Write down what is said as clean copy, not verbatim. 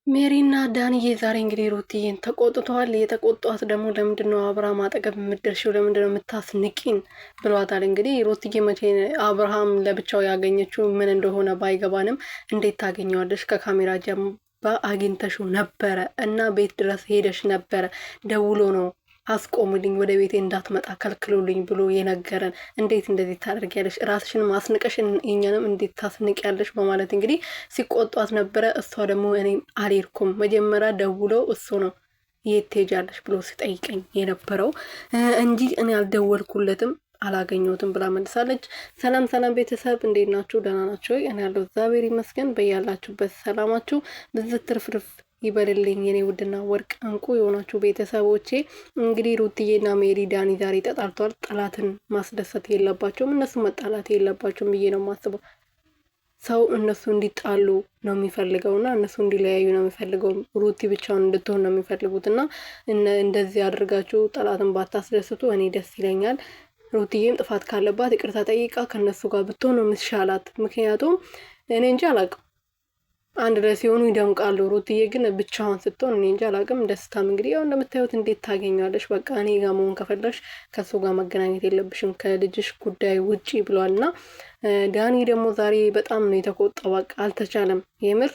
ሜሪና ዳንዬ ዛሬ እንግዲህ ሩትዬን ተቆጥተዋል። የተቆጧት ደግሞ ለምንድነው አብርሃም አጠገብ የምትደርሺው? ለምንድነው የምታስንቂን? ብሏታል። እንግዲህ ሩትዬ መቼ አብርሃም ለብቻው ያገኘችው ምን እንደሆነ ባይገባንም እንዴት ታገኘዋለሽ? ከካሜራ ጀርባ አግኝተሽው ነበረ እና ቤት ድረስ ሄደሽ ነበረ። ደውሎ ነው አስቆሙልኝ፣ ወደ ቤቴ እንዳትመጣ ከልክሉልኝ ብሎ የነገረን። እንዴት እንደዚህ ታደርጊያለሽ? ራስሽን ማስንቀሽ እኛንም እንዴት ታስንቂያለሽ? በማለት እንግዲህ ሲቆጧት ነበረ። እሷ ደግሞ እኔ አልሄድኩም፣ መጀመሪያ ደውለው እሱ ነው የት ትሄጃለሽ ብሎ ሲጠይቀኝ የነበረው እንጂ እኔ አልደወልኩለትም አላገኘሁትም ብላ መልሳለች። ሰላም ሰላም ቤተሰብ እንዴት ናችሁ? ደህና ናችሁ? እኔ ያለው እግዚአብሔር ይመስገን። በያላችሁበት ሰላማችሁ ብዝት ትርፍርፍ ይበልልኝ የኔ ውድና ወርቅ እንቁ የሆናችሁ ቤተሰቦቼ። እንግዲህ ሩትዬና ሜሪ ዳኒ ዛሬ ተጣልተዋል። ጠላትን ማስደሰት የለባቸውም፣ እነሱ መጣላት የለባቸውም ብዬ ነው የማስበው። ሰው እነሱ እንዲጣሉ ነው የሚፈልገው እና እነሱ እንዲለያዩ ነው የሚፈልገው። ሩቲ ብቻውን እንድትሆን ነው የሚፈልጉት እና እንደዚህ አድርጋችሁ ጠላትን ባታስደስቱ እኔ ደስ ይለኛል። ሩትዬም ጥፋት ካለባት ይቅርታ ጠይቃ ከእነሱ ጋር ብትሆን ነው የምትሻላት። ምክንያቱም እኔ እንጂ አላውቅም አንድ ላይ ሲሆኑ ይደምቃሉ። ሩትዬ ግን ብቻዋን ስትሆን እኔ እንጂ አላውቅም። ደስታም እንግዲህ ያው እንደምታዩት እንዴት ታገኛለሽ? በቃ እኔ ጋር መሆን ከፈለሽ ከሱ ጋር መገናኘት የለብሽም ከልጅሽ ጉዳይ ውጪ ብሏልና ዳኒ ደግሞ ዛሬ በጣም ነው የተቆጣው። በቃ አልተቻለም የምር